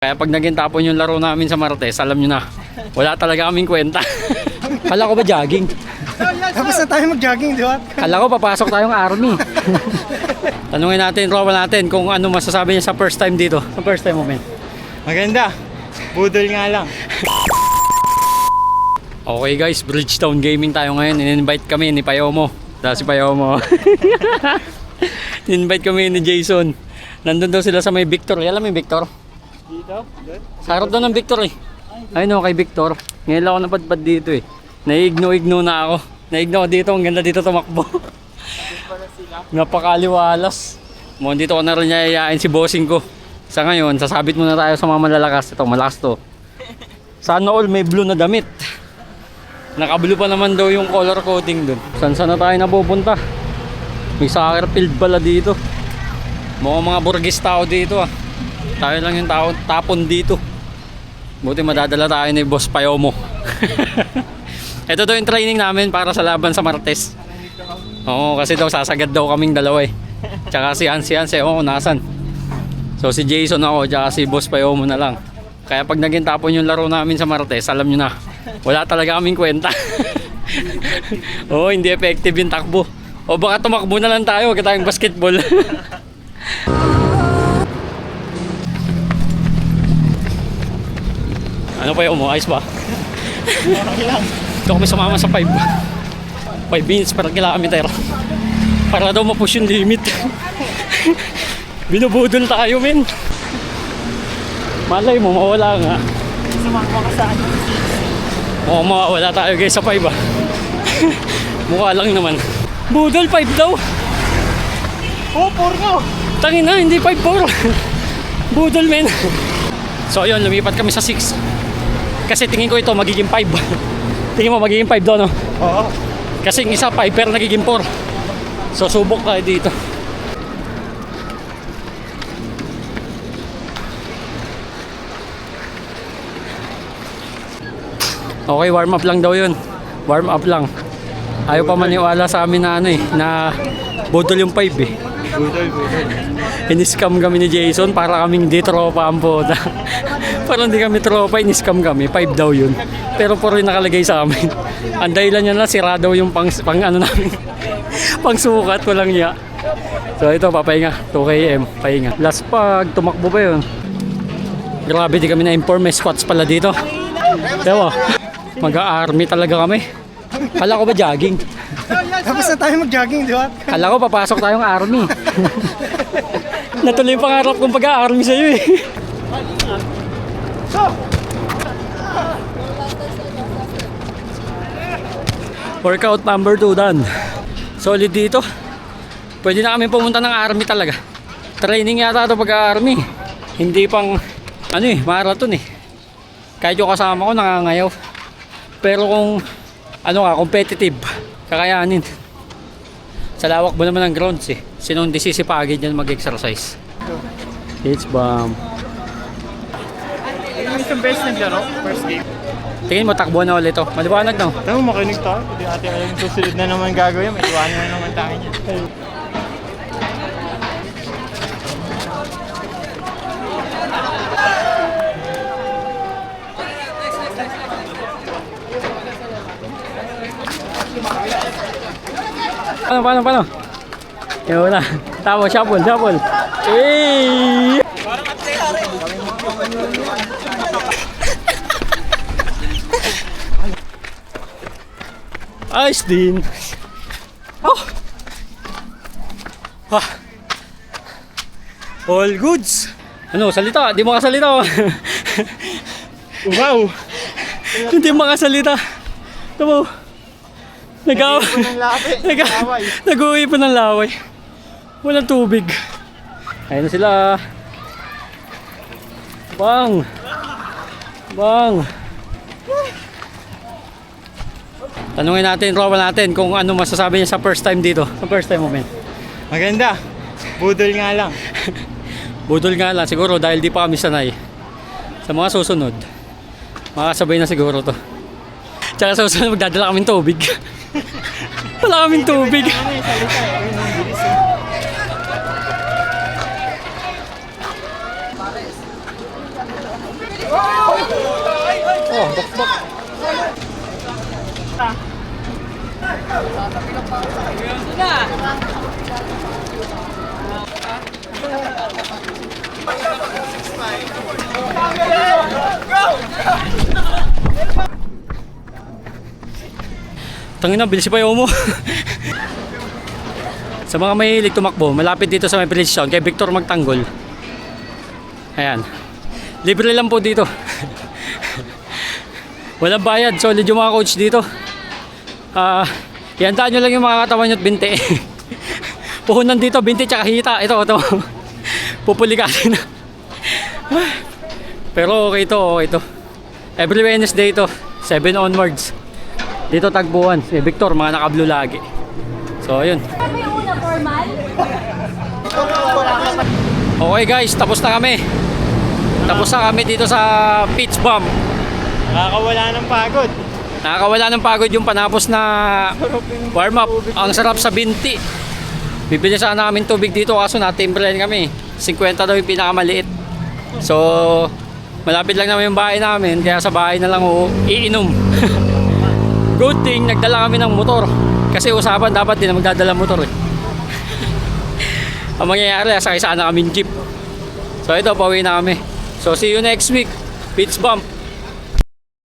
Kaya pag naging tapon yung laro namin sa Martes, alam nyo na, wala talaga kaming kwenta. Kala ko ba jogging? Tapos na tayo mag-jogging, di ba? Kala ko papasok tayong army. Tanungin natin, Rowan natin kung ano masasabi niya sa first time dito. Sa first time mo, men. Maganda. Budol nga lang. Okay guys, Bridgetown Gaming tayo ngayon. In-invite kami ni Payomo. Dahil si Payomo. In-invite kami ni Jason. Nandun daw sila sa may Victor. Alam mo yung Victor? Dito? Sa harap daw ng Victor eh. Ayun o, kay Victor. Ngayon lang ako napadpad dito eh. Naigno-igno na ako. Naigno ako dito. Ang ganda dito tumakbo. Napakaliwalas. Mo dito ko na rin yayayain si bossing ko. Sa ngayon, sasabit muna tayo sa mga malalakas. Ito, malakas to. Sana all may blue na damit. Naka-blue pa naman daw yung color coating dun. Saan na tayo napupunta? May soccer field pala dito. Mukhang mga burgis tao dito ah. Tayo lang yung tao, tapon dito. Buti madadala tayo ni Boss Payomo. Ito daw yung training namin para sa laban sa Martes. Oo, kasi daw sasagad daw kaming dalawa eh. Tsaka si Hans, ewan ko nasan. So si Jason ako, tsaka si Boss Payomo na lang. Kaya pag naging tapon yung laro namin sa Martes, alam nyo na, wala talaga kaming kwenta. Oo, hindi effective yung takbo. O baka tumakbo na lang tayo, huwag tayong basketball. Ano pa yung ayos ba? Okay lang. Ito kami sumama sa 5 minutes per kilometer para daw mapush yung limit. Binubudol tayo, men. Malay mo, mawala nga. Sumama ka sa ano? Oo, mawawala tayo guys sa 5 ah. Mukha lang naman. Budol 5 daw. Oh, 4 nga. Tangin na, hindi 5-4. Budol, men. So ayun, lumipat kami sa 6. Kasi tingin ko ito magiging 5. Tingin mo magiging 5 doon, no? Oo. Kasi yung isa 5 pero nagiging 4. So subok tayo dito. Okay, warm up lang daw yun. Warm up lang. Ayaw pa maniwala sa amin na ano eh, na budol yung 5 eh. Budol. Iniscam kami ni Jason para kaming di tropa ang poda. Parang hindi kami tropa, iniscam kami. 5 daw yun. Pero 4 rin nakalagay sa amin. Ang dahilan niya na sira daw yung pang ano namin. Pang sukat, walang niya. So ito, papahinga. 2 km, pahinga. Last pag, tumakbo pa yun. Grabe, di kami na-inform. May squats pala dito. Diba? Mag-army talaga kami. Kala ko ba jogging? Tapos na tayo mag-jogging, di ba? Kala ko papasok tayong army. Natuloy yung pangarap kong pag-army sa'yo eh. Workout number 2 done. Solid dito. Pwede na kami pumunta ng army talaga. Training yata ito pag-army. Hindi pang ano eh, marathon eh. Kahit yung kasama ko nangangayaw. Pero kung ano ka, competitive, kakayanin. Sa lawak mo naman ng grounds eh. Sinong disisipagin dyan mag-exercise. It's bomb. Yung isang best naglaro, first game. Tingin mo, takbo na ulit to. Maliwanag na. Tama, makinig tayo. Hindi natin alam yung susunod na naman gagawin. May iwanan na naman tayo niya. Paano? Yun na. Tama, shuffle. Hey! Ayos din. Oh! Ah. All goods. Ano, salita? Di makasalita. Wow! Hindi makasalita. Tama. Nag-uwi pa ng laway. Walang tubig. Ayun na sila. Bang! Tanungin natin, Rowan natin kung ano masasabi niya sa first time dito. Sa first time mo, men. Maganda. Budol nga lang. Budol nga lang, siguro dahil di pa kami sanay. Sa mga susunod, makasabay na siguro to. Tsaka sa susunod, magdadala kaming tubig. Wala kaming tubig. Oh, bakbak. Tangina, bilis pa yung mo. Sa mga mahilig tumakbo, malapit dito sa may Village Town, kay Victor Magtanggol. Ayan. Libre lang po dito. Walang bayad, solid yung mga coach dito. Ihandaan nyo lang yung mga katawan nyo at binti. Puhunan dito, binti tsaka hita. Ito. Pupulikasin na. Pero okay to. Every Wednesday ito, 7 onwards. Dito tagpuan, si Victor, mga naka-blue lagi. So, ayun. Ano yung una, formal? Okay guys, tapos na kami. Tapos na kami dito sa pitch bump. Nakakawala ng pagod. Nakakawala ng pagod yung panapos na warm up. Ang sarap sa binti. Bibili sana namin tubig dito kaso natimbrahan kami. 50 daw yung pinakamaliit. So, malapit lang naman yung bahay namin. Kaya sa bahay na lang iinom. Good thing, nagdala kami ng motor. Kasi usapan dapat din na magdadala motor eh. Ang mangyayari, sakay sana kami jeep. So ito, pauwi na kami. So see you next week. Pitch bump.